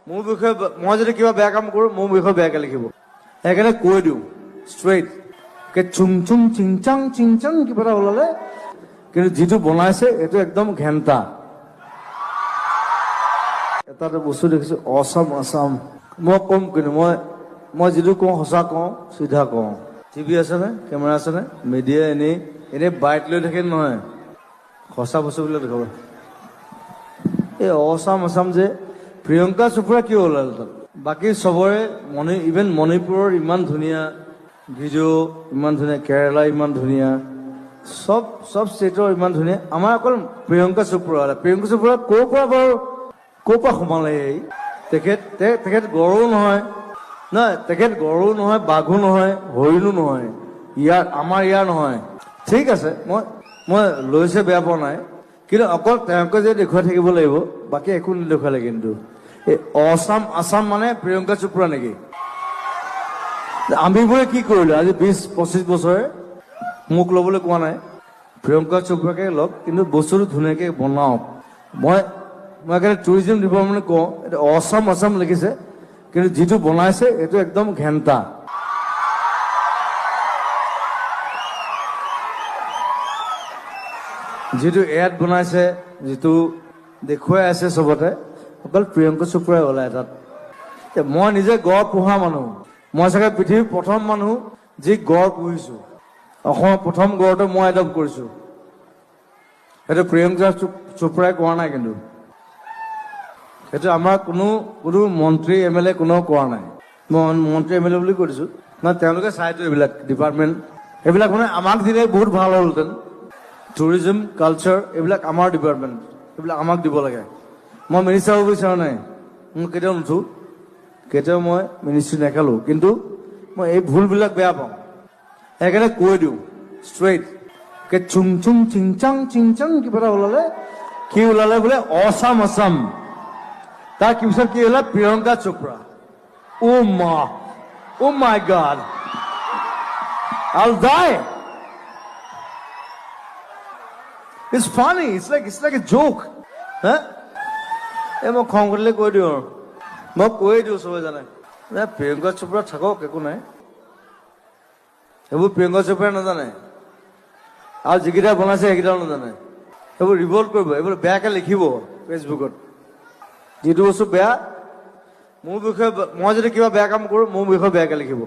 মোৰ বিষয়ে মই যদি কিবা বেয়া কাম কৰোঁ মোৰ বিষয়ে বেয়াকৈ লিখিব সেইকাৰণে কৈ দিওঁ ষ্ট্ৰেইট চুং চুং চিংচাং কিবা এটা ওলালে কিন্তু যিটো বনাইছে এইটো একদম ঘেণ্টা এটা বস্তু দেখিছোঁ অসম আছাম মই ক'ম কিন্তু মই যিটো কওঁ সঁচা কওঁ চিধা কওঁ টিভি আছেনে কেমেৰা আছেনে মিডিয়া এনেই বাইট লৈ থাকে নহয় সঁচা বস্তুবিলাক দেখাব এই অসম আছাম যে প্ৰিয়ংকা চোপ্ৰা কিয় ওলাল তাত বাকী চবৰে ইভেন মণিপুৰৰ ইমান ধুনীয়া ভিডিঅ' ইমান ধুনীয়া কেৰেলা ইমান ধুনীয়া চব ষ্টেটৰ ইমান ধুনীয়া আমাৰ অকল প্ৰিয়ংকা চোপ্ৰা প্ৰিয়ংকা চোপ্ৰা ক'ৰ পৰা সোমালে তেখেত গড়ো নহয় তেখেত গড়ো নহয় বাঘো নহয় হৰিণো নহয় আমাৰ ইয়াৰ নহয় ঠিক আছে মই লৈছে বেয়া পোৱা নাই কিন্তু অকল তেওঁকে যে দেখুৱাই থাকিব লাগিব বাকী একো নেদেখুৱালে কিন্তু এই অসম আছাম মানে প্ৰিয়ংকা চোপ্ৰা নেকি আমিবোৰে কি কৰিলো আজি 20-25 বছৰে মোক ল'বলৈ কোৱা নাই প্ৰিয়ংকা চোপ্ৰাকে লওক কিন্তু বস্তুটো ধুনীয়াকৈ বনাওক মই সেইকাৰণে টুৰিজিম ডিপাৰ্টমেণ্টে কওঁ এইটো অসম আছাম লিখিছে কিন্তু যিটো বনাইছে এইটো একদম ঘেণ্টা যিটো এড বনাইছে যিটো দেখুৱাই আছে চবতে অকল প্ৰিয়ংকা চোপ্ৰাই ওলায় তাত মই নিজে গড় পোহা মানুহ মই চাগে পৃথিৱীৰ প্ৰথম মানুহ যি গড় পুহিছোঁ অসমৰ প্ৰথম গড়টো মই এডপ্ট কৰিছোঁ সেইটো প্ৰিয়ংকা চোপ্ৰাই কোৱা নাই কিন্তু সেইটো আমাৰ কোনো মন্ত্ৰী MLA কোনেও কোৱা নাই মই মন্ত্ৰী MLA বুলি কৈ দিছোঁ তেওঁলোকে চাইতো এইবিলাক ডিপাৰ্টমেণ্ট এইবিলাক মানে আমাক দিলে বহুত ভাল হ'লহেঁতেন টুৰিজিম কালচাৰ এইবিলাক আমাৰ ডিপাৰ্টমেণ্ট এইবিলাক আমাক দিব লাগে মই মিনিষ্টাৰ হ'ব বিচৰা নাই মই কেতিয়াও নুঠোঁ কেতিয়াও মই মিনিষ্ট্ৰী নেখেলোঁ কিন্তু মই এই ভুলবিলাক বেয়া পাওঁ সেইকাৰণে কৈ দিওঁ ষ্ট্ৰেইট চুং চুং চিংচাং কিবা এটা ওলালে কি ওলালে বোলে অসম আছাম তাৰ পিছত কি ওলালে প্ৰিয়ংকা চোপ্ৰা অ' মাই god I'll die. It's funny. It's like a joke. মই খং কৰিলে কৈ দিওঁ আৰু মই কৈ দিওঁ চবে জানে প্ৰিয়ংকা চোপ্ৰা থাকক একো নাই সেইবোৰ প্ৰিয়ংকা চোপ্ৰাই নাজানে আৰু যিকেইটা বনাইছে সেইকেইটাও নাজানে সেইবোৰ ৰিভল্ট কৰিব এইবোৰ বেয়াকৈ লিখিব ফেচবুকত যিটো বস্তু বেয়া মোৰ বিষয়ে মই যদি কিবা বেয়া কাম কৰোঁ মোৰ বিষয়ে বেয়াকৈ লিখিব